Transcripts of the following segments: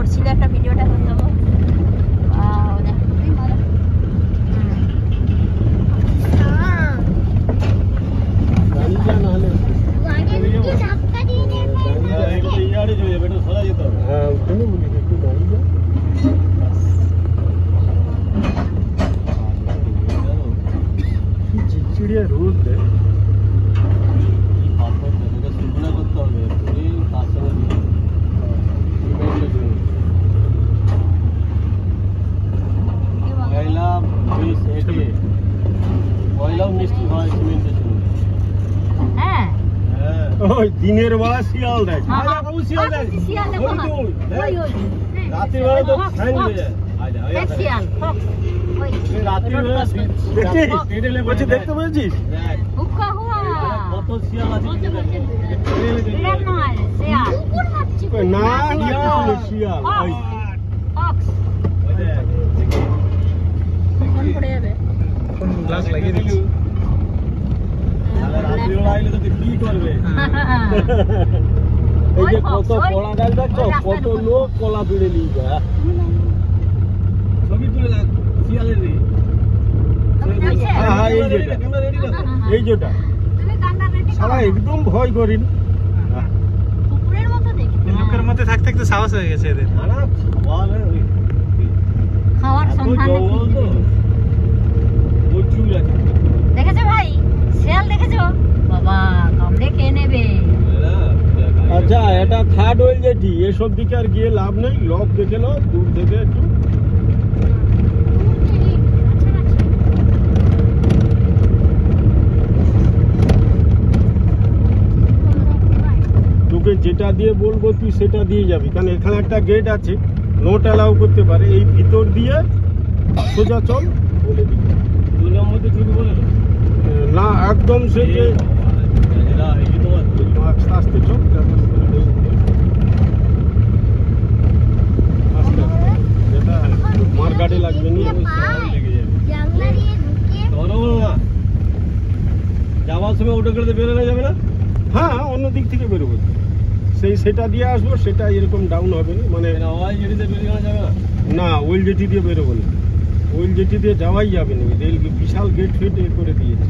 করছিল একটা ভিডিওটা করতে হবে। চিড়িয়া রোদ দেয় দিনের বেলা শিয়াল দেয় রাতের বেলা তো দেখতে পেয়েছিস কত শিয়াল আছে না শিয়াল গ্লাস লাগিয়ে দিচ্ছি এই যে কত কলা গাছ দেখছো কত লোক কলা পেড়ে নিয়ে যায় ছবি তুলে শিয়ালের এই যেটা সারা একদম ভয় করিন লোকের মধ্যে থাকতে থাকতে সাহস হয়ে গেছে এদের খাওয়ার সন্ধান দেখেছো ভাই শিয়াল দেখেছো বাবা কামড়ে খেয়ে নেবে। আচ্ছা এটা থার্ড ওয়েল যেটি এসব দিকে আর গিয়ে লাভ নেই লক দেখে নাও দূর থেকে একটু তোকে যেটা দিয়ে বলবো তুই সেটা দিয়ে যাবি কারণ এখানে একটা গেট আছে নোট অ্যালাউ করতে পারে এই ভিতর দিয়ে সোজা চল বলে দিবি 2 নম্বর ছবি বলে না একদম সে যে আস্তে আস্তে চল মার গাড়ি লাগবে নি যাওয়ার সময় ওটা করে বেরোনো যাবে না হ্যাঁ অন্য দিক থেকে বেরোবো সেটা দিয়ে আসবো সেটা এরকম ডাউন হবে না মানে ওই জেটিতে বেরোনো যাবে না না ওই জেটি দিয়ে বেরোবো না ওই জেটি দিয়ে যাওয়াই যাবে না রেল বিশাল গেট ফেট করে দিয়েছে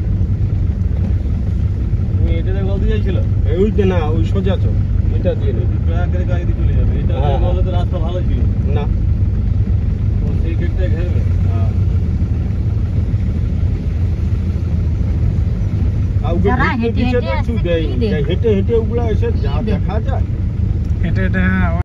তুমি এটাতে বলতে চাইছিল ওইতে না ওই সোজা চল এটা দিয়ে নেবে ট্রাকের গাড়ি দিয়ে চলে যাবে এটা বললে তো রাস্তা ভালো ছিল না ও সেই গেটটা ঘেরবে হ্যাঁ হেঁটে হেঁটে ওগুলা এসে যা দেখা যায় হেঁটে হেঁটে